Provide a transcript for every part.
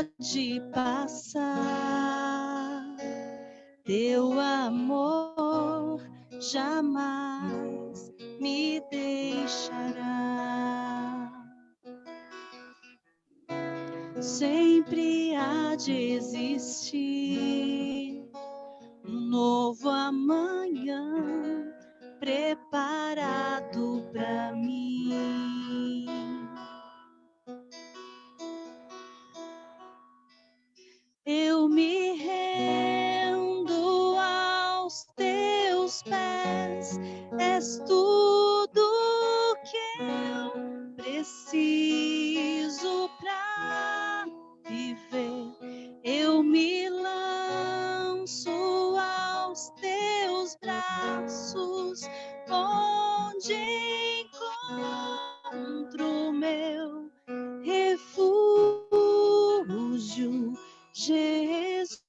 pode passar, teu amor jamais me deixará. Sempre há de existir um novo amanhã preparado para mim. Eu me rendo aos teus pés, és tudo que eu preciso para viver. Eu me lanço aos teus braços, onde encontro meu refúgio, Jesus.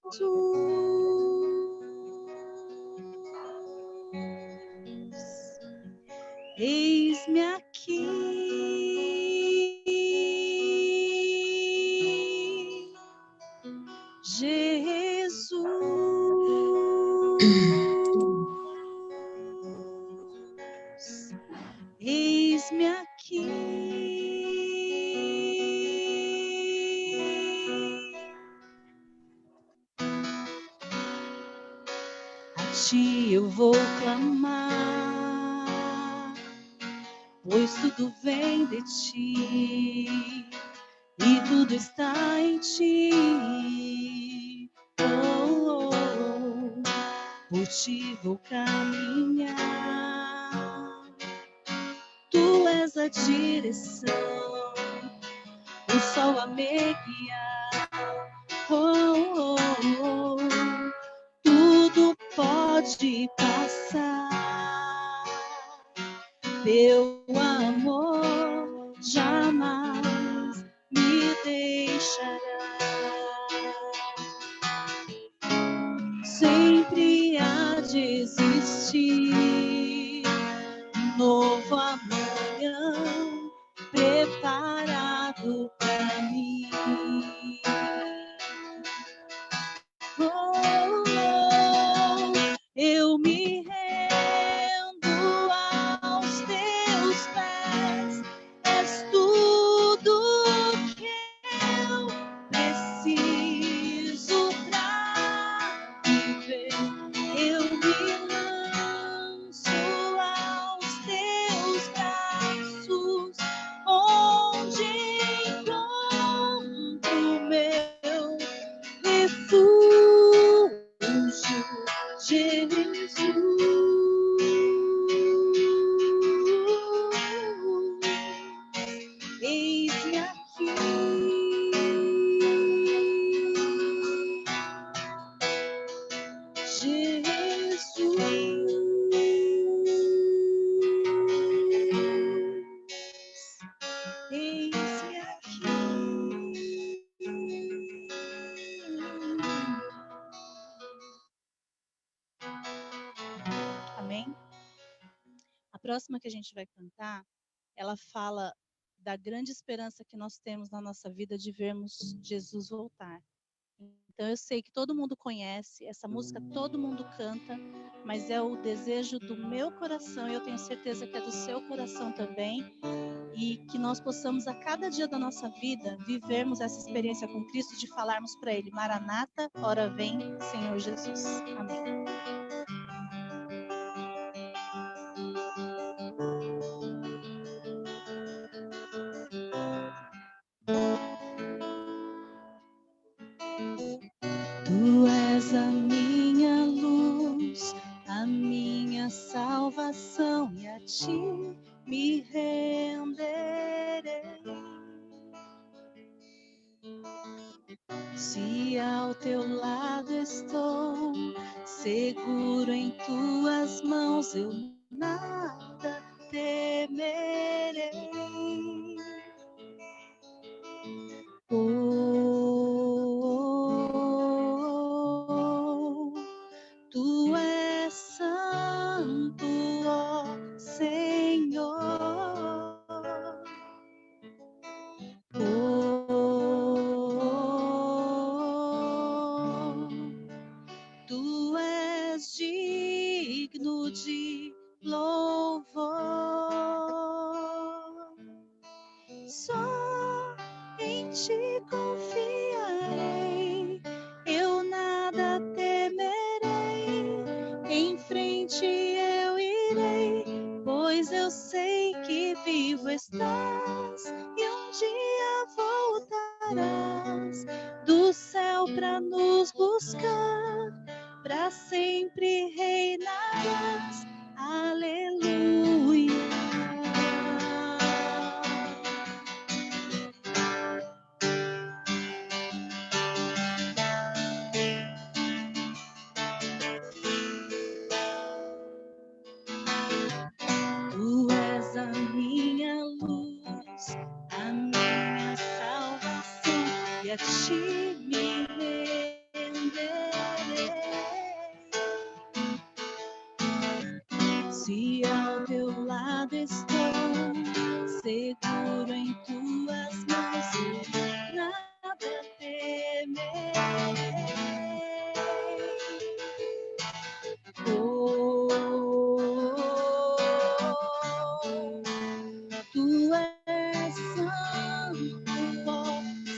Eis-me aqui, Jesus. Eis-me aqui. A ti eu vou clamar, pois tudo vem de ti e tudo está em ti. Oh, oh, oh. Por ti vou caminhar, tu és a direção, o sol a me guiar. Oh, oh, oh. Tudo pode passar, teu amor jamais me deixará. Sempre há de existir um novo amanhã preparado para mim. Oh, oh, eu me rendo aos teus pés, és tudo que eu preciso pra viver. Eu me lanço aos teus braços, onde encontro meu refúgio, Jesus. Eis-me aqui, Jesus. Eis-me aqui. Amém? A próxima que a gente vai cantar, ela fala da grande esperança que nós temos na nossa vida de vermos Jesus voltar. Então eu sei que todo mundo conhece, essa música todo mundo canta, mas é o desejo do meu coração e eu tenho certeza que é do seu coração também, e que nós possamos a cada dia da nossa vida vivermos essa experiência com Cristo de falarmos para Ele: Maranata, ora vem, Senhor Jesus. Amém. Tu és a minha luz, a minha salvação, e a ti me renderei. Se ao teu lado estou, seguro em tuas mãos, eu nada temerei. Tu és santo, ó Senhor. em ti confiarei, eu nada temerei, em frente eu irei, pois eu sei que vivo estás e um dia voltarás do céu para nos buscar, para sempre reinarás. Aleluia. Tu és a minha luz, a minha salvação, e a ti me renderei. Se ao teu lado estou, seguro em tuas mãos, eu nada temerei. Tu és santo, ó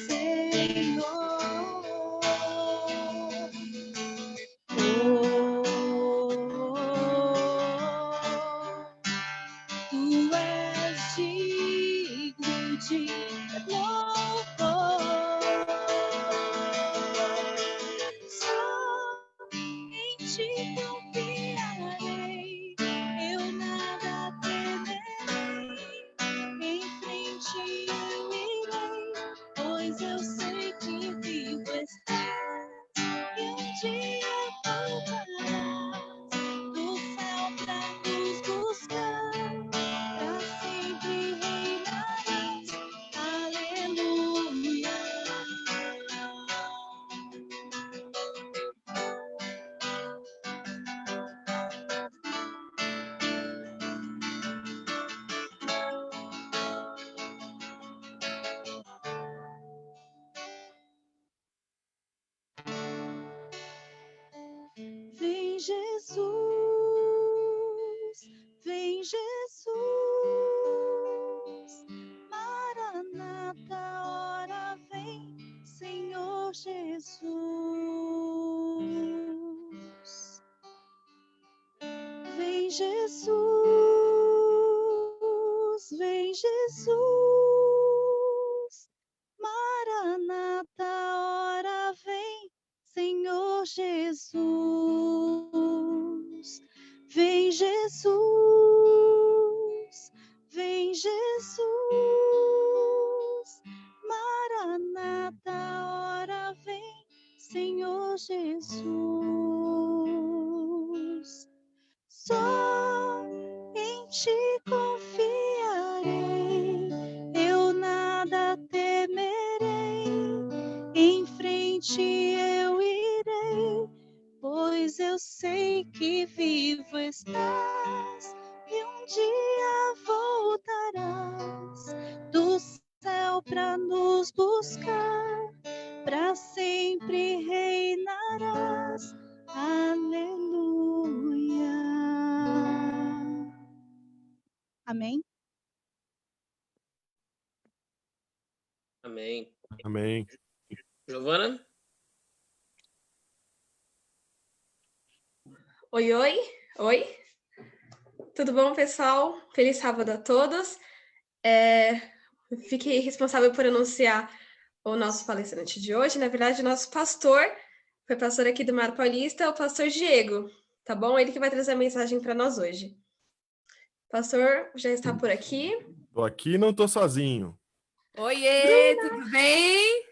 Senhor. Tu és digno de louvor. Só em ti confiarei, eu nada temerei, em frente eu irei, pois eu sei que vivo estás e um dia voltarás do céu pra nos buscar, pra sempre reinarás. Aleluia. Vem Jesus, vem Jesus, Maranata, ora vem, Senhor Jesus. Vem Jesus, vem Jesus, Maranata, ora vem, Senhor Jesus. Vem Jesus, vem Jesus, Maranata, ora vem, Senhor Jesus. Só em ti confiarei, eu nada temerei, em frente eu irei, pois eu sei que vivo estás e um dia voltarás do céu para nos buscar, para sempre reinarás. Aleluia. Amém? Amém. Amém. Giovana? Oi, oi, oi. Tudo bom, pessoal? Feliz sábado a todos. Fiquei responsável por anunciar o nosso palestrante de hoje. Na verdade, o nosso pastor, foi pastor aqui do Mar Paulista, o pastor Diego, tá bom? Ele que vai trazer a mensagem para nós hoje. O pastor já está por aqui. Tô aqui e não tô sozinho. Oiê, tudo bem?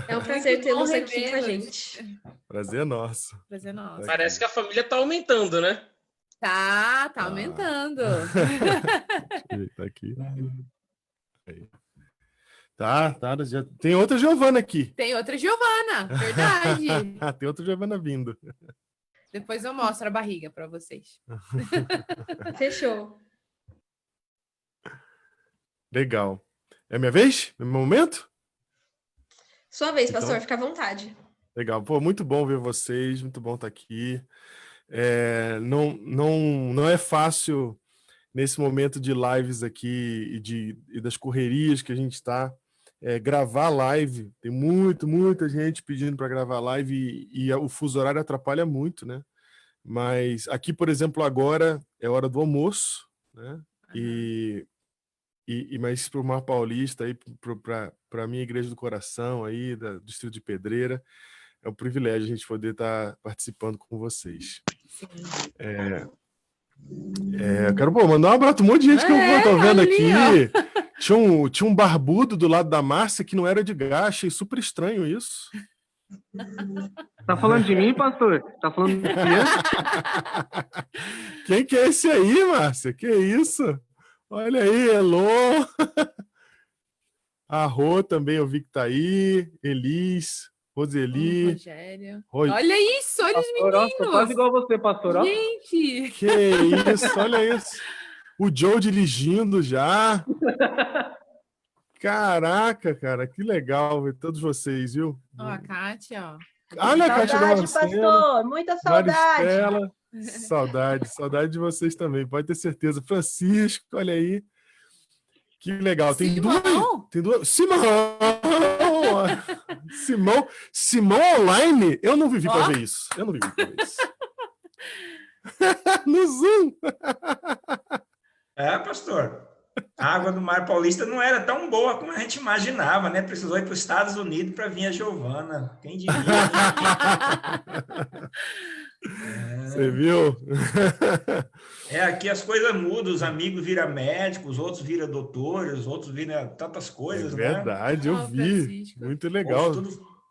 É um prazer Muito bom tê-los aqui com a revê-los. gente. Prazer é nosso. Prazer nosso. Parece que a família tá aumentando, né? Tá Ah. aumentando. Tá aqui. Aí. Tá, já tem outra Giovana aqui. Tem outra Giovana, verdade. Tem outra Giovana vindo. Depois eu mostro a barriga para vocês. Fechou. Legal. É minha vez? É meu momento? Sua vez, Então- pastor, fica à vontade. Legal. Pô, muito bom ver vocês, muito bom estar aqui. Não é fácil nesse momento de lives aqui e das correrias que a gente está, gravar live. Tem muita gente pedindo para gravar live e o fuso horário atrapalha muito, né? Mas aqui, por exemplo, agora é hora do almoço, né? Mas para o Mar Paulista, para a minha Igreja do Coração, aí, do Distrito de Pedreira, é um privilégio a gente poder estar participando com vocês. Sim. Eu quero mandar um abraço, um monte de gente que eu tô vendo ali, aqui. Tinha um barbudo do lado da Márcia que não era de gás, achei super estranho isso. Tá falando de mim, pastor? Tá falando de mim? Quem que é esse aí, Márcia? Que isso? Olha aí, Elô. A Rô também, eu vi que tá aí. Elis, Roseli. Rogério. Oi. Olha isso, olha os Pastor, ó, tô quase meninos. igual você, pastor. Ó. Gente, Que isso, olha isso. O Joe dirigindo já. Caraca, cara, que legal ver todos vocês, viu? ó, a Kátia, ó. Olha a Cátia Saudade, Damasceno, pastor, muita saudade. Maristela. Saudade de vocês também, pode ter certeza. Francisco, olha aí. Que legal. Tem duas. Simão online? Eu não vivi para ver isso. No Zoom. Pastor. A água do Mar Paulista não era tão boa como a gente imaginava, né? Precisou ir para os Estados Unidos para vir a Giovana. Quem diria? Você viu? Aqui as coisas mudam, os amigos viram médicos, os outros viram doutores, os outros viram tantas coisas, né? Verdade, eu vi. Francisco. Muito legal.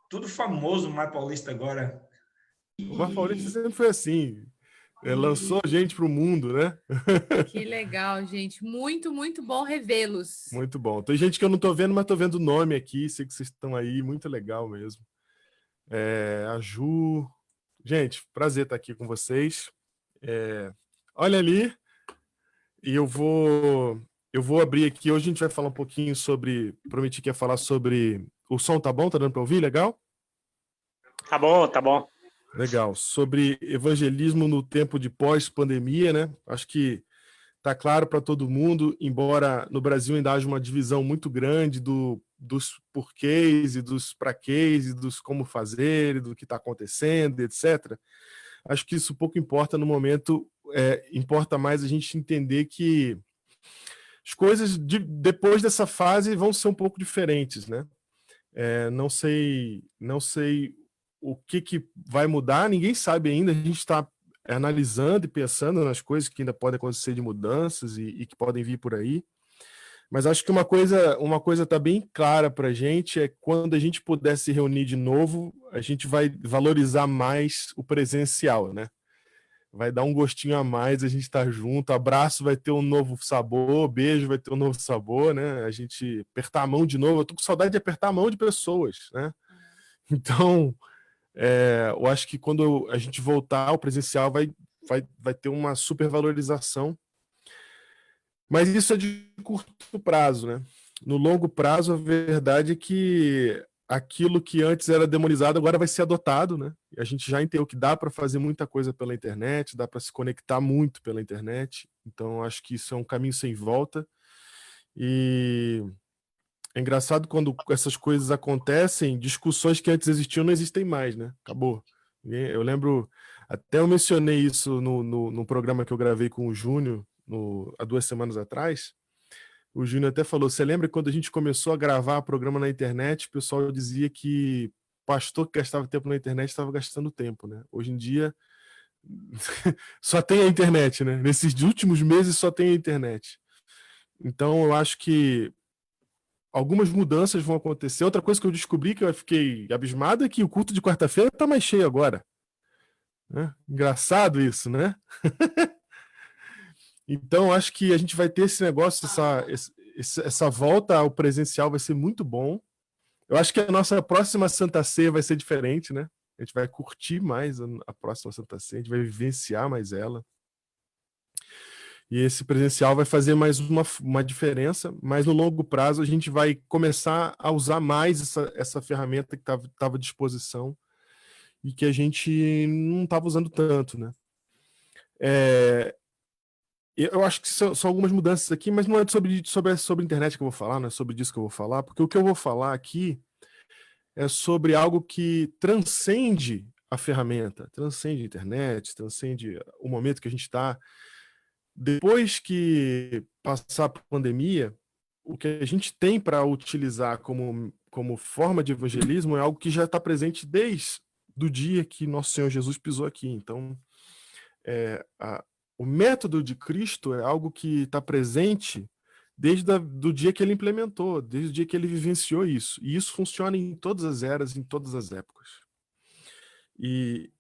Tudo famoso o Mar Paulista agora. O Mar Paulista sempre foi assim. Lançou gente para o mundo, né? Que legal, gente. Muito bom revê-los. Muito bom. Tem gente que eu não estou vendo, mas estou vendo o nome aqui. Sei que vocês estão aí. Muito legal mesmo. A Ju. Gente, prazer estar aqui com vocês. Olha ali. E eu vou abrir aqui. Hoje a gente vai falar um pouquinho sobre... Prometi que ia falar sobre... O som tá bom? Tá dando para ouvir? Legal? Tá bom. Legal. Sobre evangelismo no tempo de pós-pandemia, né? Acho que está claro para todo mundo, embora no Brasil ainda haja uma divisão muito grande dos porquês e dos praquês e dos como fazer e do que está acontecendo, etc. Acho que isso pouco importa no momento, importa mais a gente entender que as coisas depois dessa fase vão ser um pouco diferentes, né? Não sei o que vai mudar, ninguém sabe ainda, a gente está analisando e pensando nas coisas que ainda podem acontecer de mudanças e que podem vir por aí, mas acho que uma coisa está bem clara para a gente, quando a gente puder se reunir de novo, a gente vai valorizar mais o presencial, né? Vai dar um gostinho a mais, a gente estar junto, abraço vai ter um novo sabor, beijo vai ter um novo sabor, né? A gente apertar a mão de novo, eu tô com saudade de apertar a mão de pessoas, né? Então, eu acho que quando a gente voltar ao presencial vai ter uma supervalorização. Mas isso é de curto prazo, né? No longo prazo, a verdade é que aquilo que antes era demonizado agora vai ser adotado, né? E a gente já entendeu que dá para fazer muita coisa pela internet, dá para se conectar muito pela internet. Então, acho que isso é um caminho sem volta. E é engraçado quando essas coisas acontecem, discussões que antes existiam não existem mais, né? Acabou. Eu lembro, até eu mencionei isso no programa que eu gravei com o Júnior há 2 semanas atrás. O Júnior até falou, você lembra quando a gente começou a gravar programa na internet, o pessoal dizia que pastor que gastava tempo na internet estava gastando tempo, né? Hoje em dia só tem a internet, né? Nesses últimos meses só tem a internet. Então eu acho que algumas mudanças vão acontecer. Outra coisa que eu descobri, que eu fiquei abismado, é que o culto de quarta-feira está mais cheio agora. Né? Engraçado isso, né? Então, acho que a gente vai ter esse negócio, essa volta ao presencial vai ser muito bom. Eu acho que a nossa próxima Santa Ceia vai ser diferente, né? A gente vai curtir mais a próxima Santa Ceia, a gente vai vivenciar mais ela. E esse presencial vai fazer mais uma diferença, mas no longo prazo a gente vai começar a usar mais essa ferramenta que estava à disposição e que a gente não estava usando tanto, né? Eu acho que são algumas mudanças aqui, mas não é sobre a internet que eu vou falar, não é sobre disso que eu vou falar, porque o que eu vou falar aqui é sobre algo que transcende a ferramenta, transcende a internet, transcende o momento que a gente está. Depois que passar a pandemia, o que a gente tem para utilizar como forma de evangelismo é algo que já está presente desde o dia que Nosso Senhor Jesus pisou aqui. Então, o método de Cristo é algo que está presente desde do dia que ele implementou, desde o dia que ele vivenciou isso. E isso funciona em todas as eras, em todas as épocas.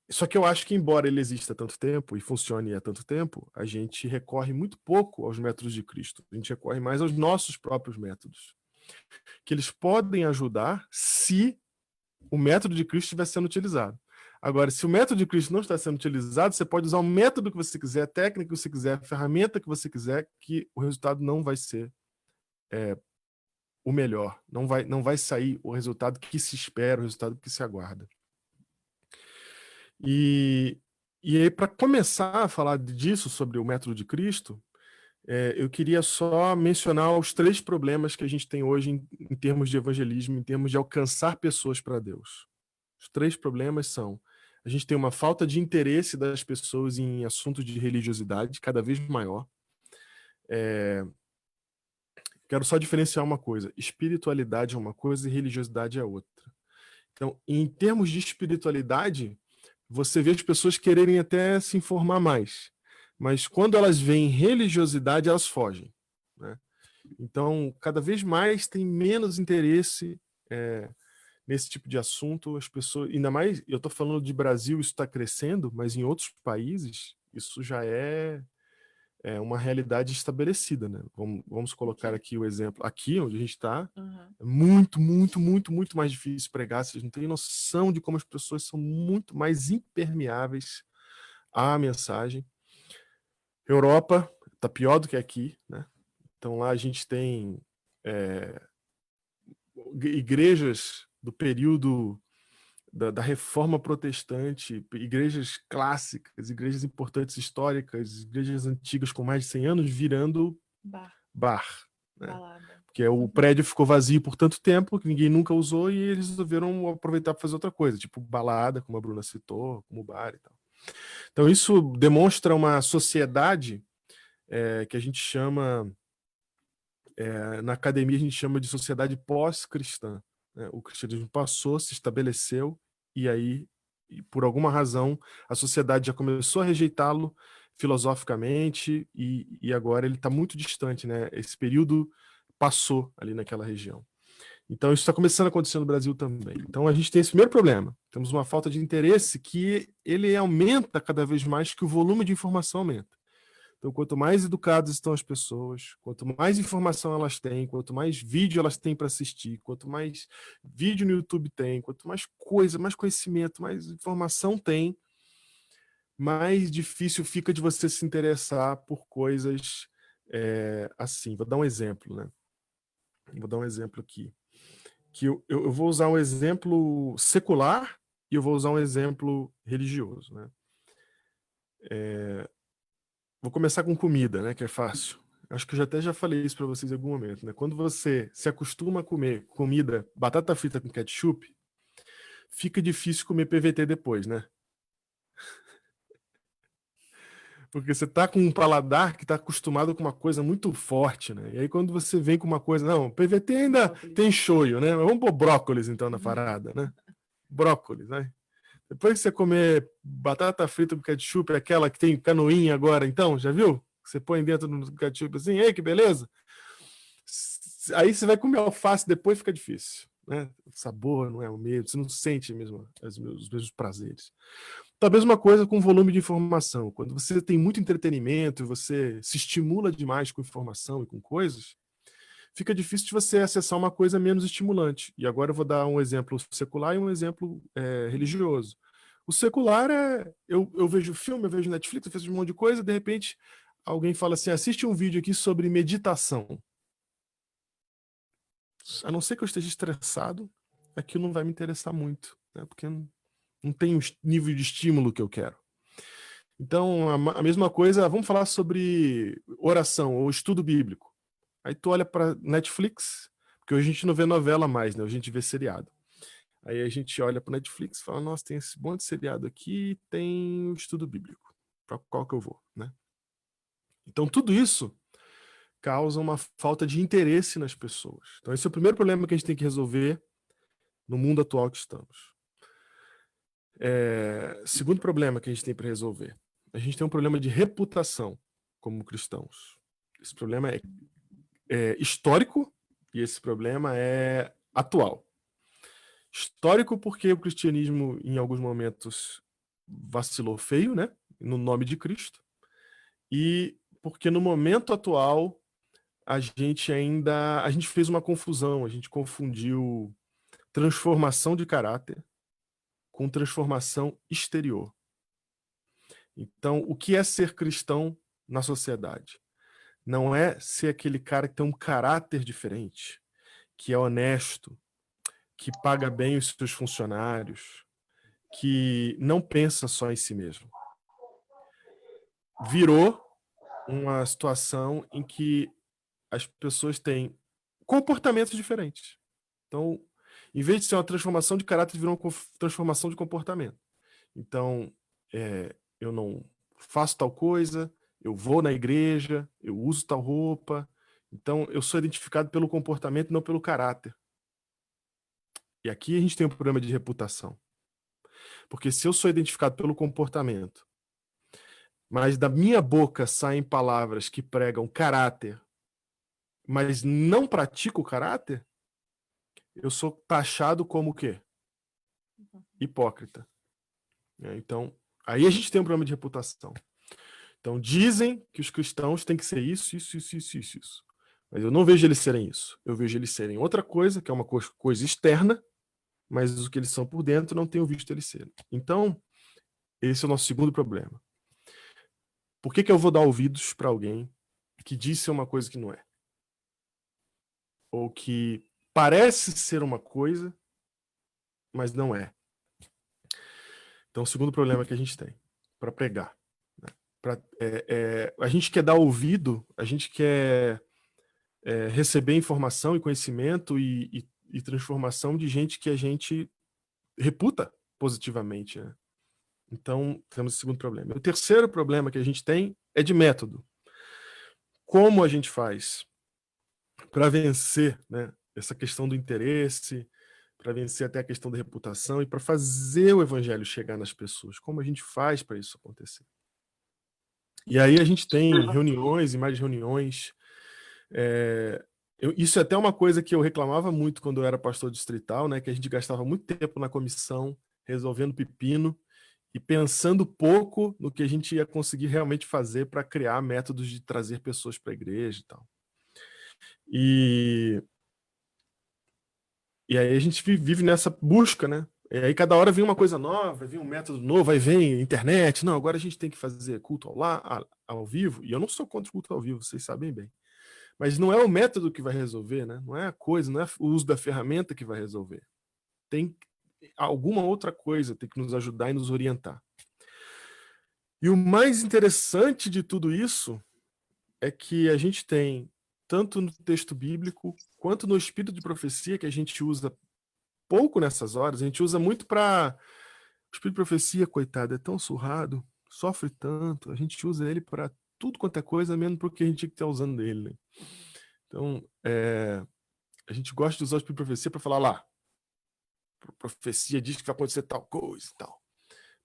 Só que eu acho que, embora ele exista há tanto tempo e funcione há tanto tempo, a gente recorre muito pouco aos métodos de Cristo. A gente recorre mais aos nossos próprios métodos, que eles podem ajudar se o método de Cristo estiver sendo utilizado. Agora, se o método de Cristo não está sendo utilizado, você pode usar o método que você quiser, a técnica que você quiser, a ferramenta que você quiser, que o resultado não vai ser o melhor. Não vai sair o resultado que se espera, o resultado que se aguarda. E aí, para começar a falar disso, sobre o método de Cristo, eu queria só mencionar os 3 problemas que a gente tem hoje em termos de evangelismo, em termos de alcançar pessoas para Deus. Os 3 problemas são: a gente tem uma falta de interesse das pessoas em assuntos de religiosidade cada vez maior. Quero só diferenciar uma coisa: espiritualidade é uma coisa e religiosidade é outra. Então, em termos de espiritualidade, você vê as pessoas quererem até se informar mais, mas quando elas veem religiosidade, elas fogem, né? Então, cada vez mais tem menos interesse nesse tipo de assunto. As pessoas, ainda mais, eu estou falando de Brasil, isso está crescendo, mas em outros países isso já é uma realidade estabelecida, né? Vamos colocar aqui o exemplo. Aqui onde a gente está, é muito, muito, muito, muito mais difícil pregar. Vocês não têm noção de como as pessoas são muito mais impermeáveis à mensagem. Europa está pior do que aqui, né? Então lá a gente tem igrejas do período da Reforma Protestante, igrejas clássicas, igrejas importantes históricas, igrejas antigas com mais de 100 anos virando bar, né? Porque o prédio ficou vazio por tanto tempo que ninguém nunca usou e eles resolveram aproveitar para fazer outra coisa, tipo balada, como a Bruna citou, como bar e tal. Então isso demonstra uma sociedade que a gente chama, na academia a gente chama de sociedade pós-cristã. O cristianismo passou, se estabeleceu, e aí, por alguma razão, a sociedade já começou a rejeitá-lo filosoficamente, e agora ele está muito distante, né? Esse período passou ali naquela região. Então, isso está começando a acontecer no Brasil também. Então, a gente tem esse primeiro problema. Temos uma falta de interesse que ele aumenta cada vez mais, que o volume de informação aumenta. Então, quanto mais educadas estão as pessoas, quanto mais informação elas têm, quanto mais vídeo elas têm para assistir, quanto mais vídeo no YouTube tem, quanto mais coisa, mais conhecimento, mais informação tem, mais difícil fica de você se interessar por coisas assim. Vou dar um exemplo, né? Vou dar um exemplo aqui. Que eu vou usar um exemplo secular e eu vou usar um exemplo religioso, né? Vou começar com comida, né, que é fácil. Acho que eu já falei isso para vocês em algum momento, né? Quando você se acostuma a comer comida, batata frita com ketchup, fica difícil comer PVT depois, né? Porque você tá com um paladar que tá acostumado com uma coisa muito forte, né? E aí quando você vem com uma coisa, não, PVT ainda tem shoyu, né? Mas vamos pôr brócolis então na parada, né? Brócolis, né? Depois que você comer batata frita com ketchup, aquela que tem canoinha agora, então, já viu? Você põe dentro do ketchup assim, ei, que beleza! Aí você vai comer alface, depois fica difícil, né? O sabor não é o mesmo, você não sente mesmo os mesmos prazeres. Então, a mesma coisa com o volume de informação. Quando você tem muito entretenimento, você se estimula demais com informação e com coisas, fica difícil de você acessar uma coisa menos estimulante. E agora eu vou dar um exemplo secular e um exemplo religioso. O secular eu vejo filme, eu vejo Netflix, eu vejo um monte de coisa, de repente alguém fala assim, assiste um vídeo aqui sobre meditação. A não ser que eu esteja estressado, aquilo não vai me interessar muito, né? Porque não tem o nível de estímulo que eu quero. Então, a mesma coisa, vamos falar sobre oração ou estudo bíblico. Aí tu olha para Netflix, porque hoje a gente não vê novela mais, né? Hoje a gente vê seriado. Aí a gente olha para Netflix e fala, nossa, tem esse monte de seriado aqui, tem o estudo bíblico. Para qual que eu vou, né? Então, tudo isso causa uma falta de interesse nas pessoas. Então, esse é o primeiro problema que a gente tem que resolver no mundo atual que estamos. Segundo problema que a gente tem para resolver. A gente tem um problema de reputação como cristãos. Esse problema é histórico e esse problema é atual. Histórico porque o cristianismo, em alguns momentos, vacilou feio, né? No nome de Cristo. E porque no momento atual a gente fez uma confusão, a gente confundiu transformação de caráter com transformação exterior. Então, o que é ser cristão na sociedade? Não é ser aquele cara que tem um caráter diferente, que é honesto, que paga bem os seus funcionários, que não pensa só em si mesmo. Virou uma situação em que as pessoas têm comportamentos diferentes. Então, em vez de ser uma transformação de caráter, virou uma transformação de comportamento. Então, eu não faço tal coisa, eu vou na igreja, eu uso tal roupa. Então, eu sou identificado pelo comportamento e não pelo caráter. E aqui a gente tem um problema de reputação. Porque se eu sou identificado pelo comportamento, mas da minha boca saem palavras que pregam caráter, mas não pratico o caráter, eu sou taxado como o quê? Hipócrita. Então, aí a gente tem um problema de reputação. Então, dizem que os cristãos têm que ser isso. Mas eu não vejo eles serem isso. Eu vejo eles serem outra coisa, que é uma coisa externa, mas o que eles são por dentro não tenho visto eles serem. Então, esse é o nosso segundo problema. Por que eu vou dar ouvidos para alguém que disse uma coisa que não é? Ou que parece ser uma coisa, mas não é. Então, o segundo problema que a gente tem para pregar. A gente quer dar ouvido, a gente quer receber informação e conhecimento e transformação de gente que a gente reputa positivamente, né? Então, temos o segundo problema. O terceiro problema que a gente tem é de método. Como a gente faz para vencer, né, essa questão do interesse, para vencer até a questão da reputação e para fazer o evangelho chegar nas pessoas? Como a gente faz para isso acontecer? E aí a gente tem reuniões e mais reuniões. Isso é até uma coisa que eu reclamava muito quando eu era pastor distrital, né, que a gente gastava muito tempo na comissão resolvendo pepino e pensando pouco no que a gente ia conseguir realmente fazer para criar métodos de trazer pessoas para a igreja e tal. E aí a gente vive nessa busca, né? E aí cada hora vem uma coisa nova, vem um método novo, aí vem internet. Não, agora a gente tem que fazer culto ao vivo. E eu não sou contra o culto ao vivo, vocês sabem bem. Mas não é o método que vai resolver, né? Não é a coisa, não é o uso da ferramenta que vai resolver. Tem alguma outra coisa, tem que nos ajudar e nos orientar. E o mais interessante de tudo isso é que a gente tem, tanto no texto bíblico, quanto no espírito de profecia, que a gente usa pouco nessas horas, a gente usa muito para... O espírito de profecia, coitado, é tão surrado, sofre tanto, a gente usa ele para tudo quanto é coisa, menos porque a gente tinha que estar usando dele, né? Então, a gente gosta de usar o espírito de profecia para falar lá, a profecia diz que vai acontecer tal coisa e tal.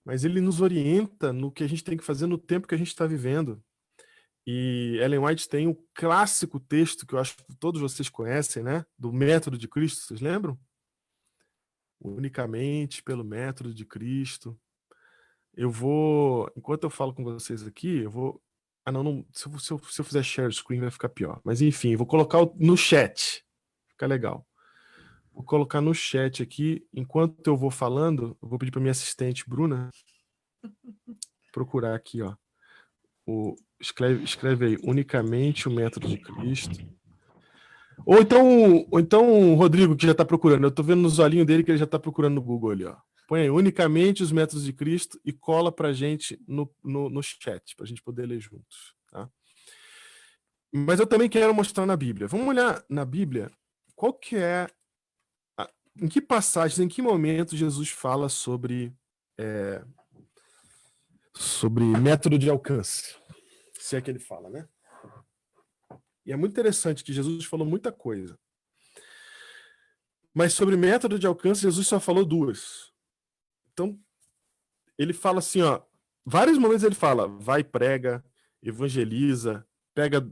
Mas ele nos orienta no que a gente tem que fazer no tempo que a gente está vivendo. E Ellen White tem um clássico texto que eu acho que todos vocês conhecem, né? Do método de Cristo, vocês lembram? Unicamente pelo método de Cristo. Enquanto eu falo com vocês aqui, eu vou... se eu fizer share screen vai ficar pior. Mas enfim, vou colocar no chat. Fica legal. Vou colocar no chat aqui, enquanto eu vou falando, eu vou pedir para minha assistente, Bruna, procurar aqui, ó. Escreve aí, unicamente o método de Cristo. Ou então o Rodrigo, que já está procurando. Eu estou vendo nos olhinhos dele que ele já está procurando no Google ali, ó. Põe aí, unicamente os métodos de Cristo e cola para a gente no chat, para a gente poder ler juntos. Tá? Mas eu também quero mostrar na Bíblia. Vamos olhar na Bíblia qual que é... Em que passagens, em que momento Jesus fala sobre método de alcance? Se é que ele fala, né? E é muito interessante que Jesus falou muita coisa. Mas sobre método de alcance, Jesus só falou 2. Então, ele fala assim, ó, vários momentos ele fala, vai, prega, evangeliza, pega,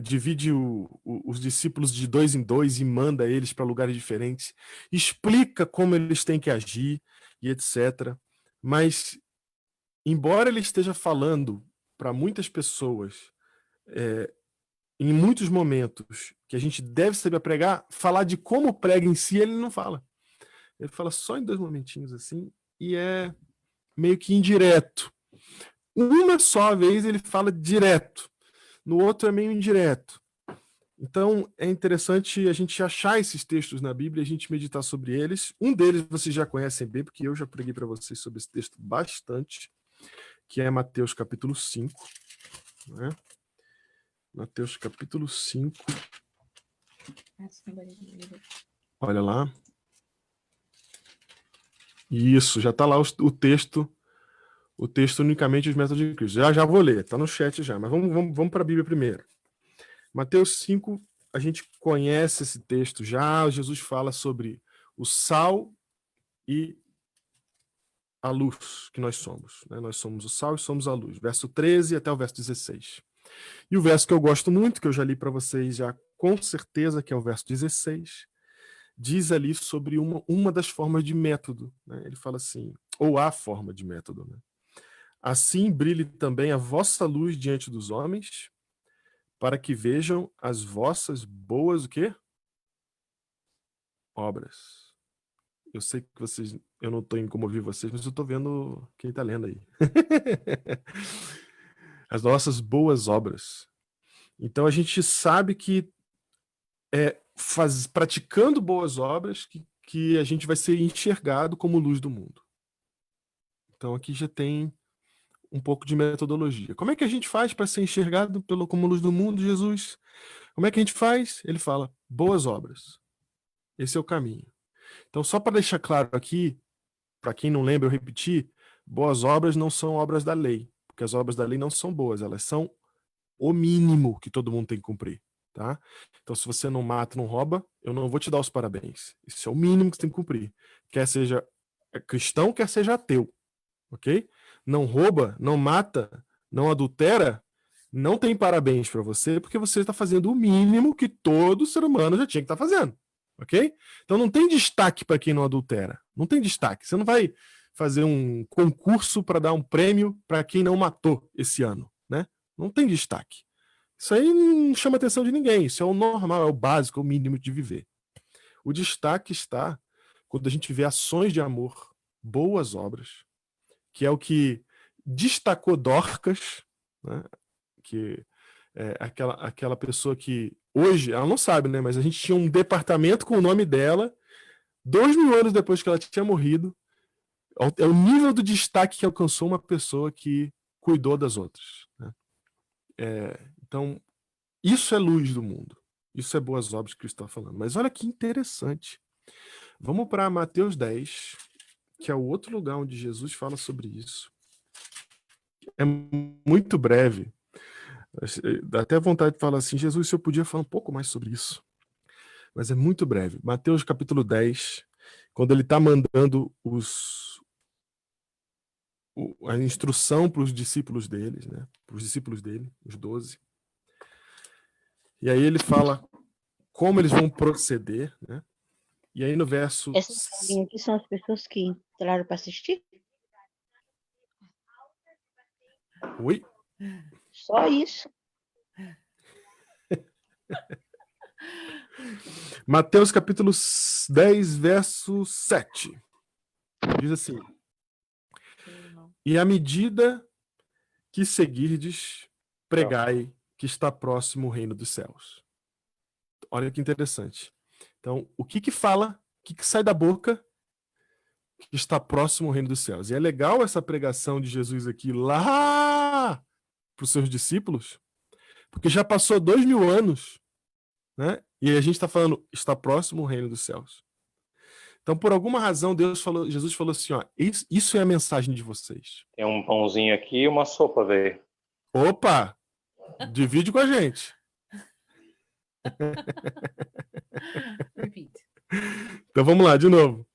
divide os discípulos de 2 em 2 e manda eles para lugares diferentes, explica como eles têm que agir e etc. Mas, embora ele esteja falando para muitas pessoas, em muitos momentos que a gente deve saber pregar, falar de como prega em si, ele não fala. Ele fala só em 2 momentinhos assim, e é meio que indireto. Uma só vez ele fala direto, no outro é meio indireto. Então é interessante a gente achar esses textos na Bíblia, a gente meditar sobre eles. Um deles vocês já conhecem bem, porque eu já preguei para vocês sobre esse texto bastante, que é Mateus capítulo 5. Né? Mateus capítulo 5. Olha lá. Isso, já está lá o texto unicamente os métodos de Cristo. Já vou ler, está no chat já, mas vamos para a Bíblia primeiro. Mateus 5, a gente conhece esse texto já, Jesus fala sobre o sal e a luz que nós somos. Né? Nós somos o sal e somos a luz. Verso 13 até o verso 16. E o verso que eu gosto muito, que eu já li para vocês já com certeza, que é o verso 16, diz ali sobre uma das formas de método. Né? Ele fala assim, ou a forma de método. Né? Assim brilhe também a vossa luz diante dos homens, para que vejam as vossas boas o quê? Obras. Eu sei que eu não estou em como ouvir vocês, mas eu estou vendo quem está lendo aí. As nossas boas obras. Então a gente sabe que praticando boas obras que a gente vai ser enxergado como luz do mundo. Então aqui já tem um pouco de metodologia. Como é que a gente faz para ser enxergado como luz do mundo, Jesus? Como é que a gente faz? Ele fala, boas obras. Esse é o caminho. Então, só para deixar claro aqui, para quem não lembra, eu repeti, boas obras não são obras da lei, porque as obras da lei não são boas, elas são o mínimo que todo mundo tem que cumprir. Tá? Então, se você não mata, não rouba, eu não vou te dar os parabéns. Isso é o mínimo que você tem que cumprir. Quer seja cristão, quer seja ateu. Ok? Não rouba, não mata, não adultera, não tem parabéns para você, porque você está fazendo o mínimo que todo ser humano já tinha que estar fazendo. Ok? Então não tem destaque para quem não adultera. Não tem destaque. Você não vai fazer um concurso para dar um prêmio para quem não matou esse ano. Né? Não tem destaque. Isso aí não chama atenção de ninguém. Isso é o normal, é o básico, é o mínimo de viver. O destaque está quando a gente vê ações de amor, boas obras, que é o que destacou Dorcas, né? Que é aquela pessoa que hoje, ela não sabe, né? Mas a gente tinha um departamento com o nome dela, 2000 anos depois que ela tinha morrido. É o nível do destaque que alcançou uma pessoa que cuidou das outras. Né? Então, isso é luz do mundo. Isso é boas obras que Cristo está falando. Mas olha que interessante. Vamos para Mateus 10, que é o outro lugar onde Jesus fala sobre isso. É muito breve. Dá até vontade de falar assim, Jesus, se eu podia falar um pouco mais sobre isso. Mas é muito breve. Mateus capítulo 10, quando ele está mandando a instrução para os discípulos deles, né? Para os discípulos dele, os 12. E aí ele fala como eles vão proceder, né? E aí no verso... Essas bolinhas aqui são as pessoas que entraram para assistir? Oi? Só isso. Mateus capítulo 10, verso 7. Diz assim: E à medida que seguirdes, pregai que está próximo o reino dos céus. Olha que interessante. Então, o que fala, o que sai da boca que está próximo ao reino dos céus? E é legal essa pregação de Jesus aqui lá para os seus discípulos, porque já passou 2000 anos, né? E a gente está falando, está próximo ao reino dos céus. Então, por alguma razão, Jesus falou assim, ó, isso é a mensagem de vocês. Tem um pãozinho aqui e uma sopa, velho. Opa! Divide com a gente. Perfeito. Então vamos lá, de novo.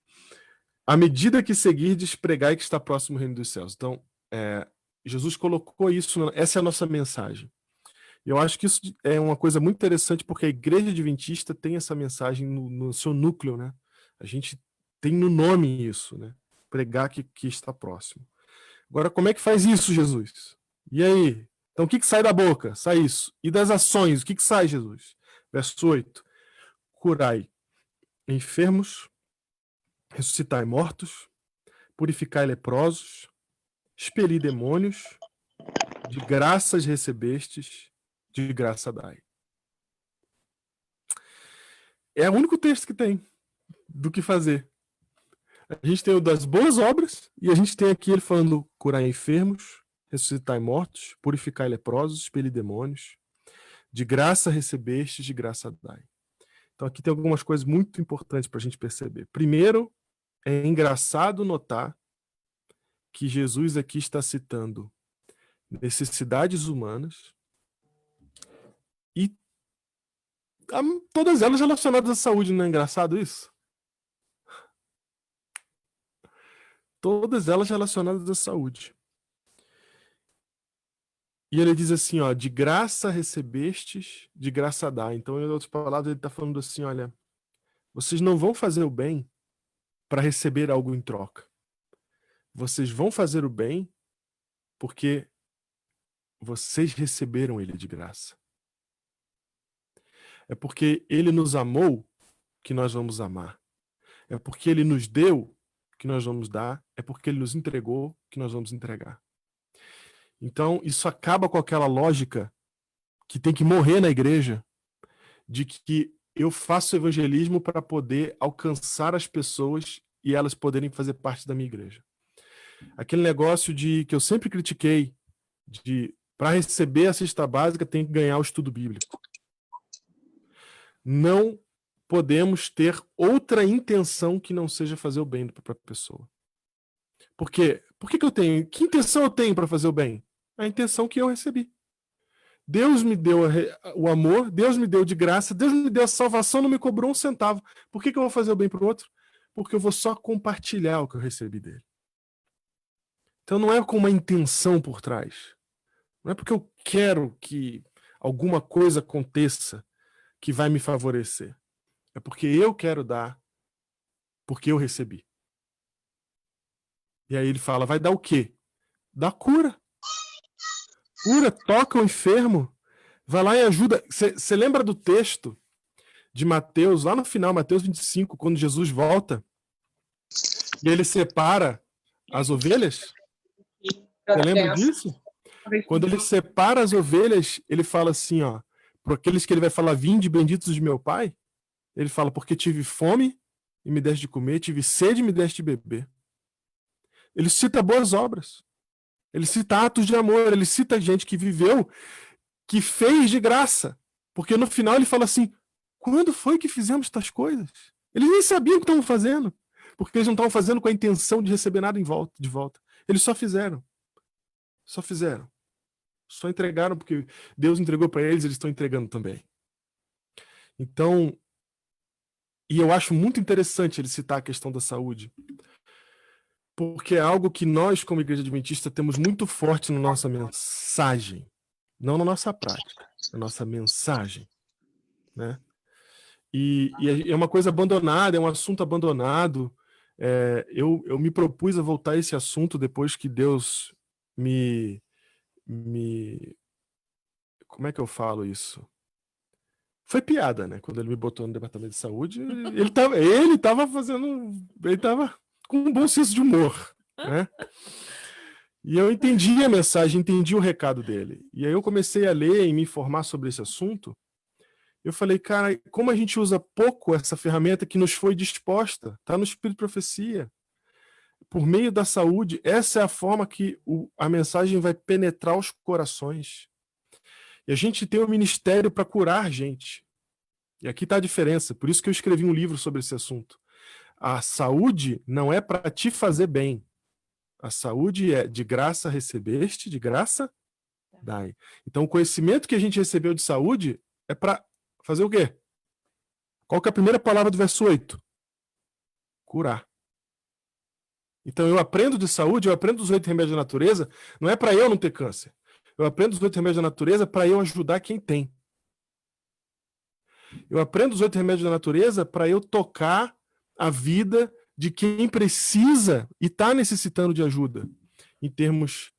À medida que seguirdes, pregai que está próximo o reino dos céus. Então, Jesus colocou isso, essa é a nossa mensagem. Eu acho que isso é uma coisa muito interessante, porque a Igreja Adventista tem essa mensagem no seu núcleo, né? A gente tem no nome isso, né? Pregar que está próximo. Agora, como é que faz isso, Jesus? E aí? Então, o que sai da boca? Sai isso. E das ações, o que sai, Jesus? Verso 8. Curai enfermos, ressuscitai mortos, purificai leprosos, expeli demônios, de graças recebestes, de graça dai. É o único texto que tem do que fazer. A gente tem o das boas obras e a gente tem aqui ele falando curar enfermos, ressuscitai mortos, purificai leprosos, expelir demônios, de graça recebestes, de graça dai. Então aqui tem algumas coisas muito importantes para a gente perceber. Primeiro, é engraçado notar que Jesus aqui está citando necessidades humanas e todas elas relacionadas à saúde. Não é engraçado isso? Todas elas relacionadas à saúde. E ele diz assim, ó, de graça recebestes, de graça dá. Então, em outras palavras, ele está falando assim, olha, vocês não vão fazer o bem para receber algo em troca. Vocês vão fazer o bem porque vocês receberam ele de graça. É porque ele nos amou que nós vamos amar. É porque ele nos deu que nós vamos dar. É porque ele nos entregou que nós vamos entregar. Então, isso acaba com aquela lógica que tem que morrer na igreja, de que eu faço evangelismo para poder alcançar as pessoas e elas poderem fazer parte da minha igreja. Aquele negócio que eu sempre critiquei, de para receber a cesta básica tem que ganhar o estudo bíblico. Não podemos ter outra intenção que não seja fazer o bem para a pessoa. Por quê? Por que eu tenho? Que intenção eu tenho para fazer o bem? A intenção que eu recebi. Deus me deu o amor, Deus me deu de graça, Deus me deu a salvação, não me cobrou um centavo. Por que eu vou fazer o bem para o outro? Porque eu vou só compartilhar o que eu recebi dele. Então não é com uma intenção por trás. Não é porque eu quero que alguma coisa aconteça que vai me favorecer. É porque eu quero dar, porque eu recebi. E aí ele fala, vai dar o quê? Dá cura. Cura, toca o enfermo, vai lá e ajuda. Você lembra do texto de Mateus, lá no final, Mateus 25, quando Jesus volta e ele separa as ovelhas? Você lembra disso? Quando ele separa as ovelhas, ele fala assim, ó, para aqueles que ele vai falar, vinde benditos de meu Pai, ele fala, porque tive fome e me deste de comer, tive sede e me deste de beber. Ele cita boas obras. Ele cita atos de amor, ele cita gente que viveu, que fez de graça. Porque no final ele fala assim, quando foi que fizemos estas coisas? Eles nem sabiam o que estavam fazendo, porque eles não estavam fazendo com a intenção de receber nada de volta. Eles só fizeram. Só fizeram. Só entregaram porque Deus entregou para eles, eles estão entregando também. Então, e eu acho muito interessante ele citar a questão da saúde, porque é algo que nós, como Igreja Adventista, temos muito forte na nossa mensagem. Não na nossa prática, na nossa mensagem. Né? E é uma coisa abandonada, é um assunto abandonado. Eu me propus a voltar a esse assunto depois que Deus me... Como é que eu falo isso? Foi piada, né? Quando ele me botou no departamento de saúde, ele tava com um bom senso de humor, né? E eu entendi a mensagem, entendi o recado dele. E aí eu comecei a ler e me informar sobre esse assunto, Eu falei, cara, como a gente usa pouco essa ferramenta que nos foi disposta, está no Espírito de Profecia. Por meio da saúde, essa é a forma que a mensagem vai penetrar os corações. E a gente tem um ministério para curar gente. E aqui está a diferença, por isso que eu escrevi um livro sobre esse assunto. A saúde não é para te fazer bem. A saúde é de graça recebeste, de graça dai. Então o conhecimento que a gente recebeu de saúde é para fazer o quê? Qual que é a primeira palavra do verso 8? Curar. Então eu aprendo de saúde, eu aprendo os 8 remédios da natureza, não é para eu não ter câncer. Eu aprendo os 8 remédios da natureza para eu ajudar quem tem. Eu aprendo os 8 remédios da natureza para eu tocar a vida de quem precisa e está necessitando de ajuda em termos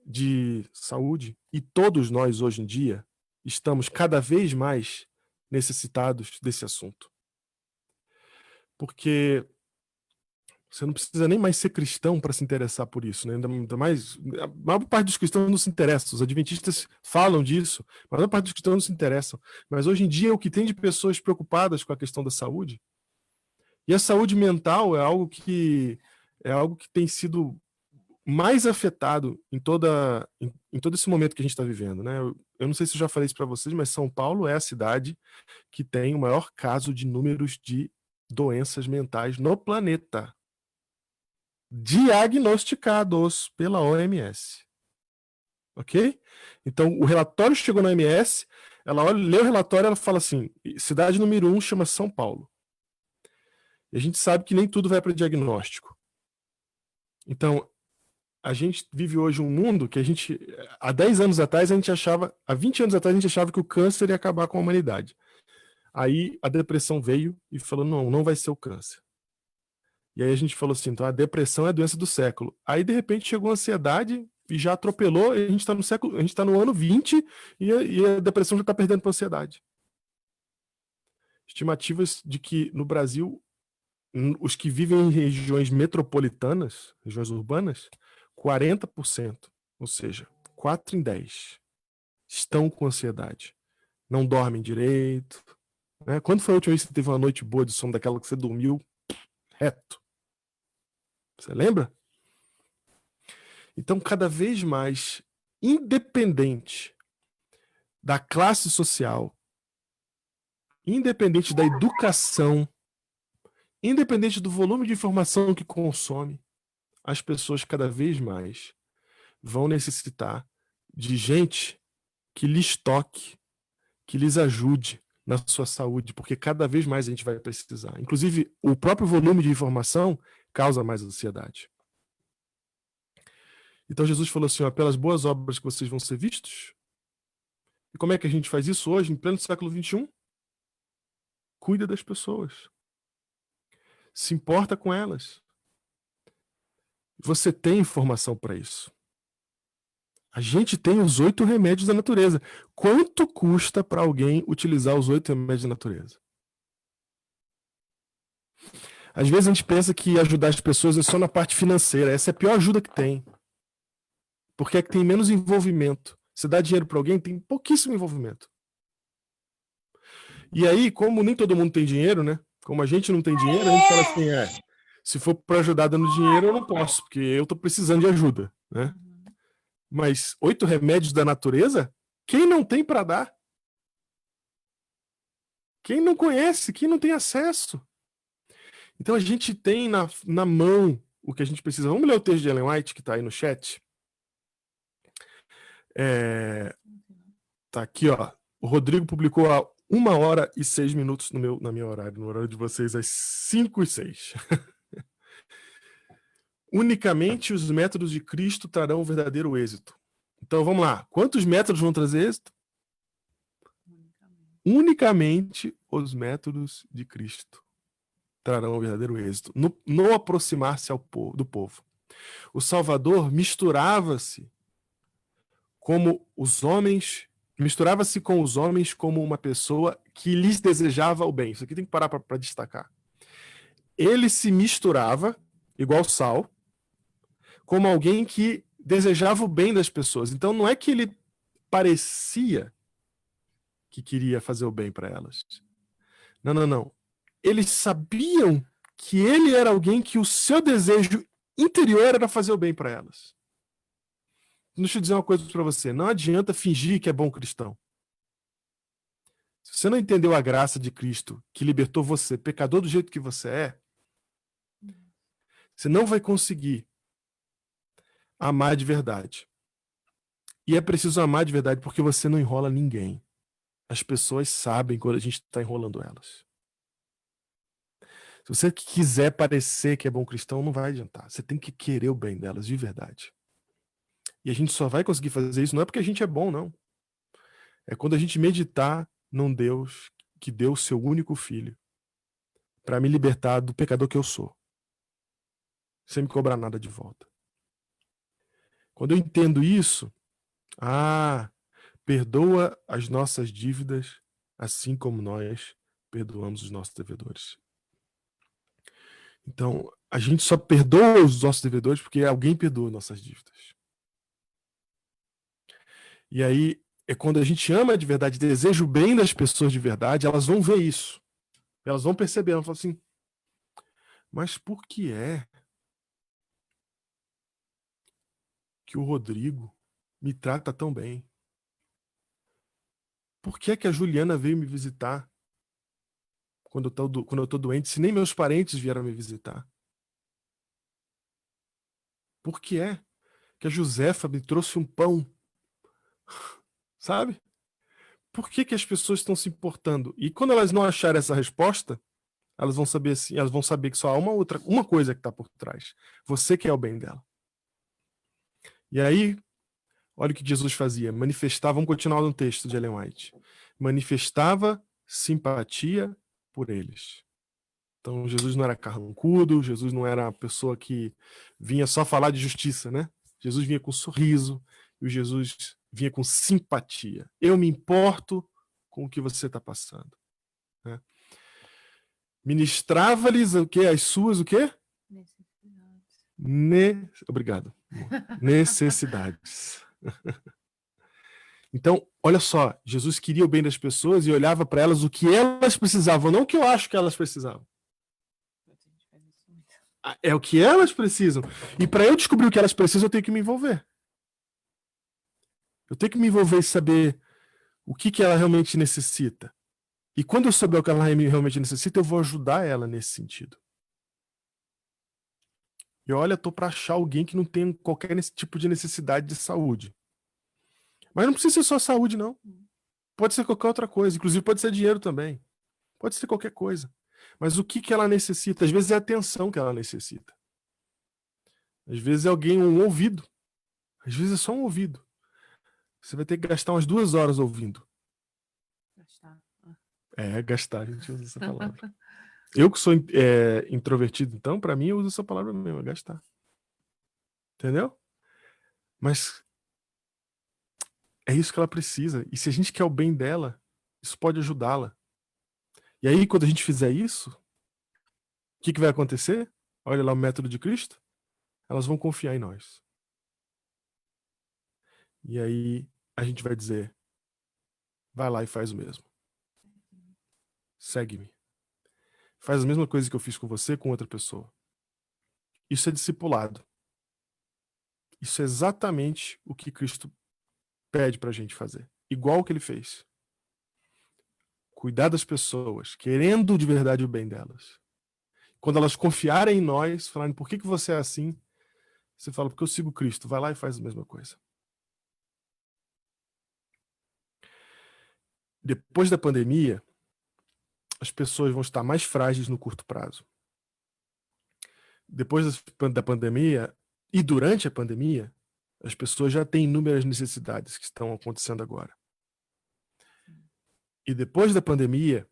de saúde. E todos nós, hoje em dia, estamos cada vez mais necessitados desse assunto. Porque você não precisa nem mais ser cristão para se interessar por isso, né? Ainda mais, a maior parte dos cristãos não se interessa. Os adventistas falam disso, mas a maior parte dos cristãos não se interessam. Mas hoje em dia, o que tem de pessoas preocupadas com a questão da saúde, e a saúde mental é algo que tem sido mais afetado em todo esse momento que a gente está vivendo, né? Eu não sei se eu já falei isso para vocês, mas São Paulo é a cidade que tem o maior caso de números de doenças mentais no planeta, diagnosticados pela OMS. Ok? Então, o relatório chegou na OMS, ela lê o relatório, ela fala assim, cidade número 1 chama São Paulo. E a gente sabe que nem tudo vai para diagnóstico. Então, a gente vive hoje um mundo que há 10 anos atrás, há 20 anos atrás, a gente achava que o câncer ia acabar com a humanidade. Aí a depressão veio e falou, não vai ser o câncer. E aí a gente falou assim, então a depressão é a doença do século. Aí, de repente, chegou a ansiedade e já atropelou, e a gente está no ano 20 e a depressão já está perdendo para a ansiedade. Estimativas de que no Brasil, os que vivem em regiões metropolitanas, regiões urbanas, 40%, ou seja, 4 em 10, estão com ansiedade. Não dormem direito. Né? Quando foi a última vez que você teve uma noite boa de sono, daquela que você dormiu reto? Você lembra? Então, cada vez mais, independente da classe social, independente da educação, independente do volume de informação que consome, as pessoas cada vez mais vão necessitar de gente que lhes toque, que lhes ajude na sua saúde, porque cada vez mais a gente vai precisar. Inclusive, o próprio volume de informação causa mais ansiedade. Então Jesus falou assim, pelas boas obras que vocês vão ser vistos. E como é que a gente faz isso hoje, em pleno século XXI? Cuida das pessoas. Se importa com elas. Você tem informação para isso. A gente tem os 8 remédios da natureza. Quanto custa para alguém utilizar os 8 remédios da natureza? Às vezes a gente pensa que ajudar as pessoas é só na parte financeira. Essa é a pior ajuda que tem. Porque é que tem menos envolvimento. Você dá dinheiro para alguém, tem pouquíssimo envolvimento. E aí, como nem todo mundo tem dinheiro, né? Como a gente não tem dinheiro, a gente fala assim, se for para ajudar dando dinheiro, eu não posso, porque eu estou precisando de ajuda, né? Mas 8 remédios da natureza, quem não tem para dar? Quem não conhece? Quem não tem acesso? Então a gente tem na mão o que a gente precisa. Vamos ler o texto de Ellen White que está aí no chat. Tá aqui, ó. O Rodrigo publicou há 1h06 na minha horário, no horário de vocês, às 5h06. Unicamente os métodos de Cristo trarão o verdadeiro êxito. Então vamos lá. Quantos métodos vão trazer êxito? Unicamente os métodos de Cristo trarão o verdadeiro êxito. No aproximar-se do povo. O Salvador misturava-se com os homens como uma pessoa que lhes desejava o bem. Isso aqui tem que parar para destacar. Ele se misturava, igual sal, como alguém que desejava o bem das pessoas. Então não é que ele parecia que queria fazer o bem para elas. Não, não, não. Eles sabiam que ele era alguém que o seu desejo interior era fazer o bem para elas. Deixa eu dizer uma coisa para você. Não adianta fingir que é bom cristão. Se você não entendeu a graça de Cristo, que libertou você, pecador do jeito que você é, você não vai conseguir amar de verdade. E é preciso amar de verdade porque você não enrola ninguém. As pessoas sabem quando a gente está enrolando elas. Se você quiser parecer que é bom cristão, não vai adiantar. Você tem que querer o bem delas, de verdade. E a gente só vai conseguir fazer isso não é porque a gente é bom, não. É quando a gente meditar num Deus que deu o seu único filho para me libertar do pecador que eu sou. Sem me cobrar nada de volta. Quando eu entendo isso, perdoa as nossas dívidas, assim como nós perdoamos os nossos devedores. Então, a gente só perdoa os nossos devedores porque alguém perdoa nossas dívidas. E aí, é quando a gente ama de verdade, deseja o bem das pessoas de verdade, elas vão ver isso. Elas vão perceber, elas vão falar assim, mas por que é que o Rodrigo me trata tão bem? Por que é que a Juliana veio me visitar quando eu tô doente, se nem meus parentes vieram me visitar? Por que é que a Josefa me trouxe um pão? Sabe? Por que que as pessoas estão se importando? E quando elas não acharem essa resposta, elas vão saber assim, elas vão saber que só há uma coisa que está por trás. Você quer o bem dela. E aí, olha o que Jesus fazia. Manifestava, vamos continuar no texto de Ellen White. Manifestava simpatia por eles. Então, Jesus não era carrancudo, Jesus não era a pessoa que vinha só falar de justiça, né? Jesus vinha com sorriso, e Jesus vinha com simpatia. Eu me importo com o que você está passando. Né? Ministrava-lhes o quê? As suas o quê? Obrigado. Necessidades. Então, olha só, Jesus queria o bem das pessoas e olhava para elas o que elas precisavam, não o que eu acho que elas precisavam. É o que elas precisam. E para eu descobrir o que elas precisam, eu tenho que me envolver. Eu tenho que me envolver e saber o que ela realmente necessita. E quando eu souber o que ela realmente necessita, eu vou ajudar ela nesse sentido. E olha, eu tô para achar alguém que não tem qualquer tipo de necessidade de saúde. Mas não precisa ser só saúde, não. Pode ser qualquer outra coisa. Inclusive pode ser dinheiro também. Pode ser qualquer coisa. Mas o que ela necessita? Às vezes é a atenção que ela necessita. Às vezes é alguém, um ouvido. Às vezes é só um ouvido. Você vai ter que gastar umas 2 horas ouvindo. Gastar, a gente usa essa palavra. Eu que sou introvertido, então, para mim, eu uso essa palavra mesmo, é gastar. Entendeu? Mas é isso que ela precisa. E se a gente quer o bem dela, isso pode ajudá-la. E aí, quando a gente fizer isso, o que vai acontecer? Olha lá o método de Cristo. Elas vão confiar em nós. E aí, a gente vai dizer, vai lá e faz o mesmo. Segue-me. Faz a mesma coisa que eu fiz com você, com outra pessoa. Isso é discipulado. Isso é exatamente o que Cristo pede pra gente fazer. Igual o que ele fez. Cuidar das pessoas, querendo de verdade o bem delas. Quando elas confiarem em nós, falarem, por que você é assim? Você fala, porque eu sigo Cristo. Vai lá e faz a mesma coisa. Depois da pandemia, as pessoas vão estar mais frágeis no curto prazo. Depois da pandemia e durante a pandemia, as pessoas já têm inúmeras necessidades que estão acontecendo agora. E depois da pandemia,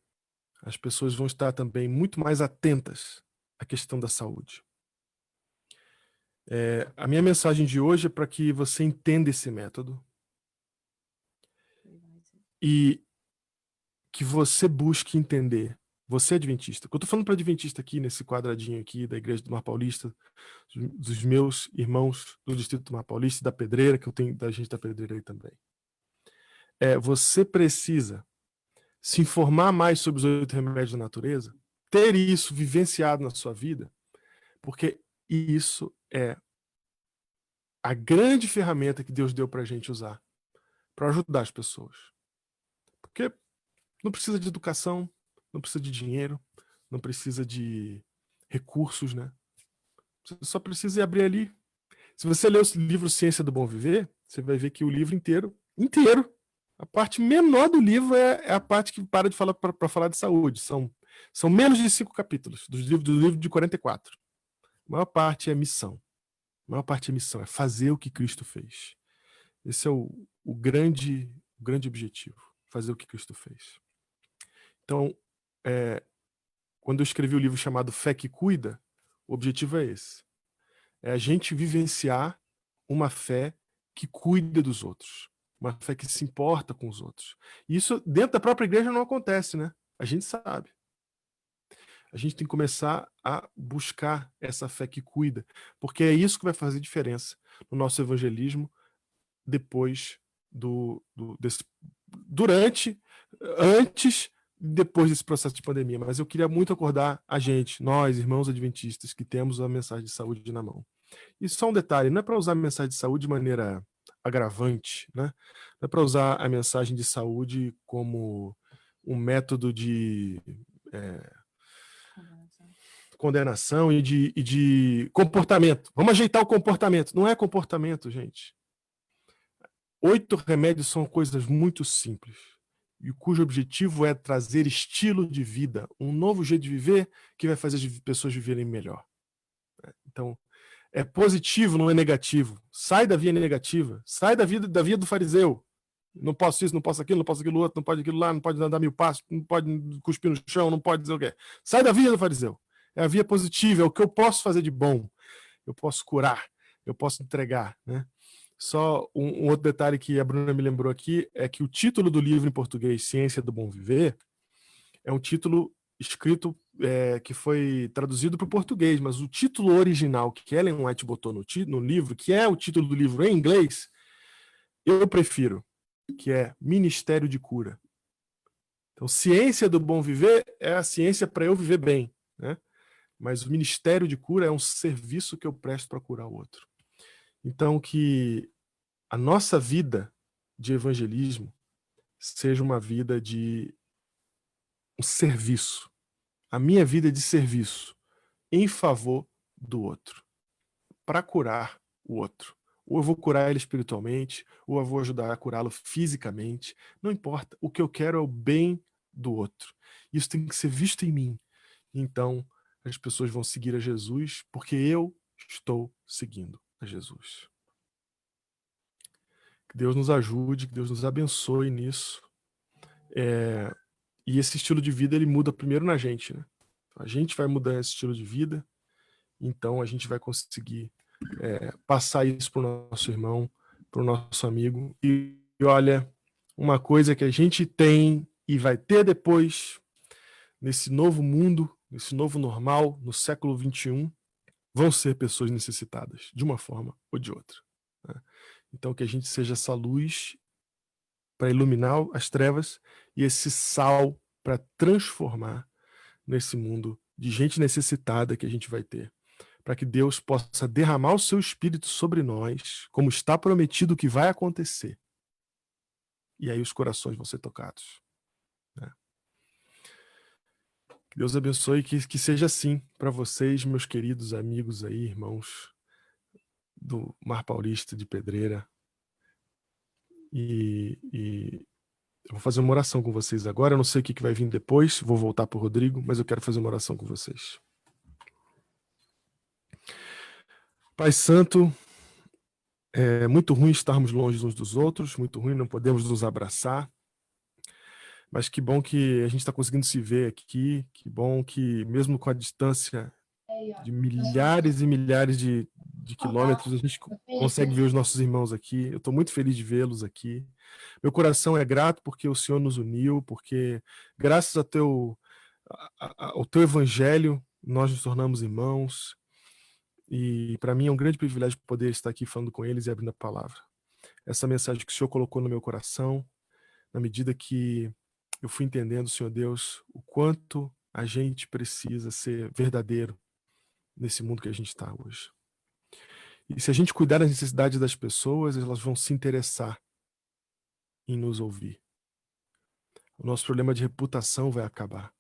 as pessoas vão estar também muito mais atentas à questão da saúde. A minha mensagem de hoje é para que você entenda esse método e que você busque entender. Você é adventista. Eu estou falando para adventista aqui, nesse quadradinho aqui da Igreja do Mar Paulista, dos meus irmãos do Distrito do Mar Paulista e da Pedreira, que eu tenho da gente da Pedreira aí também. Você precisa se informar mais sobre os 8 remédios da natureza, ter isso vivenciado na sua vida, porque isso é a grande ferramenta que Deus deu para a gente usar para ajudar as pessoas. Porque não precisa de educação, não precisa de dinheiro, não precisa de recursos, né? Você só precisa abrir ali. Se você ler o livro Ciência do Bom Viver, você vai ver que o livro inteiro, a parte menor do livro é a parte que para de falar para falar de saúde. São menos de 5 capítulos do livro de 44. A maior parte é missão. A maior parte é missão, é fazer o que Cristo fez. Esse é o grande objetivo, fazer o que Cristo fez. Então, quando eu escrevi o livro chamado Fé que Cuida, o objetivo é esse. É a gente vivenciar uma fé que cuida dos outros. Uma fé que se importa com os outros. E isso dentro da própria igreja não acontece, né? A gente sabe. A gente tem que começar a buscar essa fé que cuida, porque é isso que vai fazer diferença no nosso evangelismo depois antes e depois desse processo de pandemia. Mas eu queria muito acordar a gente, nós, irmãos adventistas, que temos a mensagem de saúde na mão. E só um detalhe, não é para usar a mensagem de saúde de maneira agravante, né? Não é para usar a mensagem de saúde como um método de condenação e de comportamento. Vamos ajeitar o comportamento. Não é comportamento, gente. 8 remédios são coisas muito simples, e cujo objetivo é trazer estilo de vida, um novo jeito de viver que vai fazer as pessoas viverem melhor. Então, é positivo, não é negativo. Sai da via negativa, sai da via do fariseu. Não posso isso, não posso aquilo outro, não pode aquilo lá, não pode andar 1000 passos, não pode cuspir no chão, não pode dizer o quê. Sai da via do fariseu. É a via positiva, é o que eu posso fazer de bom. Eu posso curar, eu posso entregar, né? Só um outro detalhe que a Bruna me lembrou aqui é que o título do livro em português, Ciência do Bom Viver, é um título escrito que foi traduzido para o português, mas o título original que Ellen White botou no livro, que é o título do livro em inglês, eu prefiro, que é Ministério de Cura. Então, Ciência do Bom Viver é a ciência para eu viver bem, né? Mas o Ministério de Cura é um serviço que eu presto para curar o outro. Então, que a nossa vida de evangelismo seja uma vida de um serviço. A minha vida é de serviço em favor do outro, para curar o outro. Ou eu vou curar ele espiritualmente, ou eu vou ajudar a curá-lo fisicamente. Não importa. O que eu quero é o bem do outro. Isso tem que ser visto em mim. Então, as pessoas vão seguir a Jesus porque eu estou seguindo a Jesus. Que Deus nos ajude, que Deus nos abençoe nisso. E esse estilo de vida, ele muda primeiro na gente, né? A gente vai mudar esse estilo de vida, então a gente vai conseguir passar isso para o nosso irmão, para o nosso amigo. E olha, uma coisa que a gente tem e vai ter depois, nesse novo mundo, nesse novo normal, no século XXI, vão ser pessoas necessitadas, de uma forma ou de outra, né? Então, que a gente seja essa luz para iluminar as trevas e esse sal para transformar nesse mundo de gente necessitada que a gente vai ter, para que Deus possa derramar o seu Espírito sobre nós, como está prometido que vai acontecer. E aí os corações vão ser tocados, né? Que Deus abençoe, que seja assim para vocês, meus queridos amigos aí, irmãos do Mar Paulista de Pedreira. E eu vou fazer uma oração com vocês agora. Eu não sei o que vai vir depois, vou voltar para o Rodrigo, mas eu quero fazer uma oração com vocês. Pai Santo, é muito ruim estarmos longe uns dos outros, muito ruim não podemos nos abraçar, mas que bom que a gente está conseguindo se ver aqui, que bom que mesmo com a distância de milhares e milhares de quilômetros, a gente consegue ver os nossos irmãos aqui. Eu estou muito feliz de vê-los aqui. Meu coração é grato porque o Senhor nos uniu, porque graças ao teu evangelho nós nos tornamos irmãos, e para mim é um grande privilégio poder estar aqui falando com eles e abrindo a palavra. Essa mensagem que o Senhor colocou no meu coração, na medida que eu fui entendendo, Senhor Deus, o quanto a gente precisa ser verdadeiro nesse mundo que a gente está hoje. E se a gente cuidar das necessidades das pessoas, elas vão se interessar em nos ouvir. O nosso problema de reputação vai acabar.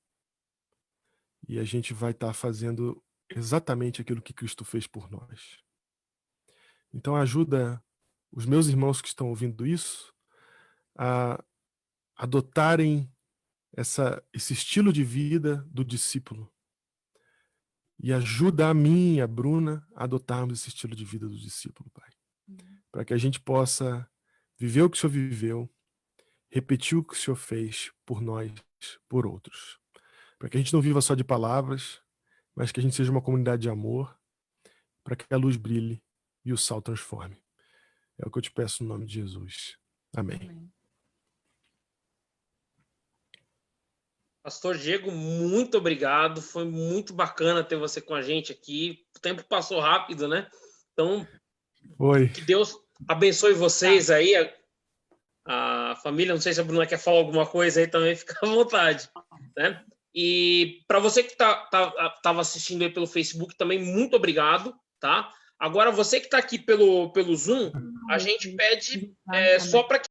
E a gente vai estar fazendo exatamente aquilo que Cristo fez por nós. Então ajuda os meus irmãos que estão ouvindo isso a adotarem esse estilo de vida do discípulo. E ajuda a mim e a Bruna a adotarmos esse estilo de vida do discípulo, Pai. Para que a gente possa viver o que o Senhor viveu, repetir o que o Senhor fez por nós, por outros. Para que a gente não viva só de palavras, mas que a gente seja uma comunidade de amor, para que a luz brilhe e o sal transforme. É o que eu te peço no nome de Jesus. Amém. Pastor Diego, muito obrigado. Foi muito bacana ter você com a gente aqui. O tempo passou rápido, né? Então, que Deus abençoe vocês aí, a família. Não sei se a Bruna quer falar alguma coisa aí também, fica à vontade, né? E para você que estava assistindo aí pelo Facebook, também muito obrigado, tá? Agora, você que está aqui pelo Zoom, a gente pede só para que